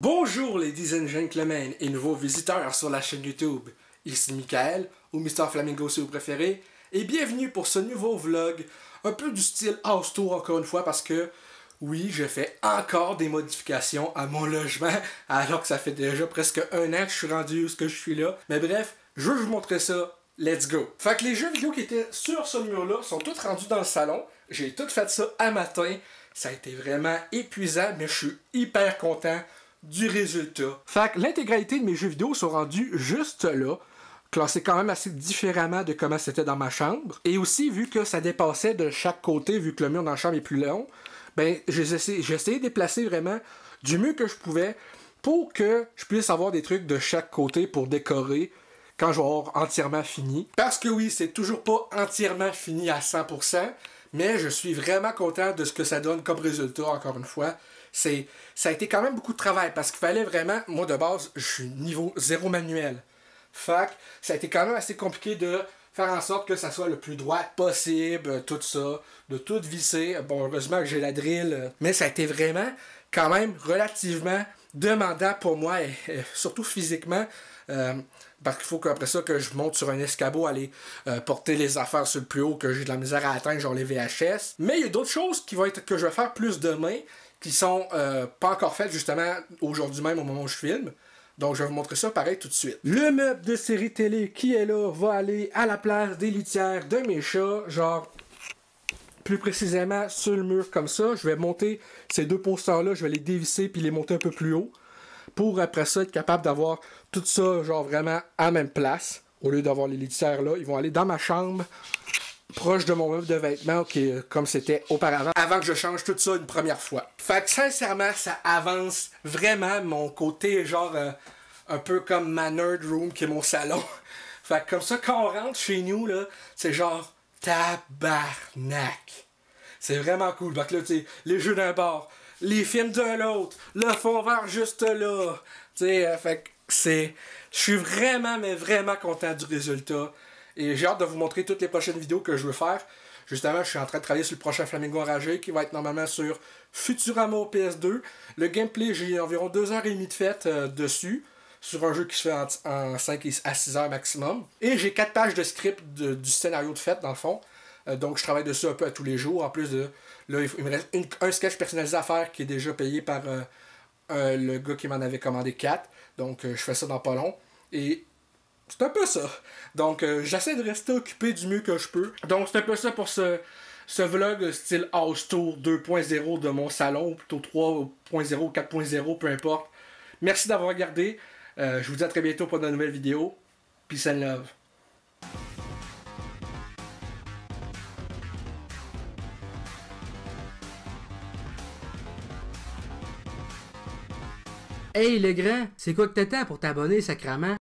Bonjour ladies and gentlemen et nouveaux visiteurs sur la chaîne YouTube. Ici Michael, ou Mister Flamingo si vous préférez, et bienvenue pour ce nouveau vlog, un peu du style house tour encore une fois parce que, oui, je fais encore des modifications à mon logement, alors que ça fait déjà presque un an que je suis rendu où je suis là. Mais bref, je vais vous montrer ça, let's go! Fait que les jeux vidéo qui étaient sur ce mur-là sont tous rendus dans le salon, j'ai tout fait ça à matin, ça a été vraiment épuisant, mais je suis hyper content du résultat. Fait que l'intégralité de mes jeux vidéo sont rendus juste là, classés quand même assez différemment de comment c'était dans ma chambre. Et aussi, vu que ça dépassait de chaque côté, vu que le mur dans la chambre est plus long, ben j'ai essayé de déplacer vraiment du mieux que je pouvais pour que je puisse avoir des trucs de chaque côté pour décorer quand je vais avoir entièrement fini. Parce que oui, c'est toujours pas entièrement fini à 100%, mais je suis vraiment content de ce que ça donne comme résultat, encore une fois. Ça a été quand même beaucoup de travail parce qu'il fallait vraiment, moi de base, je suis niveau 0 manuel. Fait que ça a été quand même assez compliqué de faire en sorte que ça soit le plus droit possible, tout ça, de tout visser. Bon, heureusement que j'ai la drill, mais ça a été vraiment quand même relativement demandant pour moi, et surtout physiquement, parce qu'il faut qu'après ça que je monte sur un escabeau, aller porter les affaires sur le plus haut, que j'ai de la misère à atteindre, genre les VHS. Mais il y a d'autres choses qui vont être que je vais faire plus demain, qui sont pas encore faites justement aujourd'hui même au moment où je filme. Donc je vais vous montrer ça pareil tout de suite. Le meuble de série télé qui est là va aller à la place des litières de mes chats, genre plus précisément sur le mur comme ça. Je vais monter ces deux posters là, je vais les dévisser puis les monter un peu plus haut pour après ça être capable d'avoir tout ça genre vraiment à la même place. Au lieu d'avoir les litières là, ils vont aller dans ma chambre, proche de mon meuble de vêtements, comme c'était auparavant, avant que je change tout ça une première fois. Fait que sincèrement, ça avance vraiment mon côté genre un peu comme ma nerd room qui est mon salon. Fait que comme ça, quand on rentre chez nous, là, c'est genre tabarnak. C'est vraiment cool. Fait que là, tu sais, les jeux d'un bord, les films de l'autre, le fond vert juste là. Tu sais, fait que c'est... Je suis vraiment, mais vraiment content du résultat. Et j'ai hâte de vous montrer toutes les prochaines vidéos que je veux faire. Justement, je suis en train de travailler sur le prochain Flamingo enragé qui va être normalement sur Futurama au PS2. Le gameplay, j'ai environ 2h30 de fête dessus, sur un jeu qui se fait en 5 à 6 heures maximum. Et j'ai 4 pages de script du scénario de fête, dans le fond. Donc je travaille dessus un peu à tous les jours. En plus de... Là, il me reste un sketch personnalisé à faire qui est déjà payé par le gars qui m'en avait commandé 4. Donc je fais ça dans pas long. Et c'est un peu ça. Donc, j'essaie de rester occupé du mieux que je peux. Donc, c'est un peu ça pour ce vlog style House Tour 2.0 de mon salon, ou plutôt 3.0 ou 4.0, peu importe. Merci d'avoir regardé. Je vous dis à très bientôt pour de nouvelles vidéos. Peace and love. Hey le grand, c'est quoi que t'attends pour t'abonner, sacrament?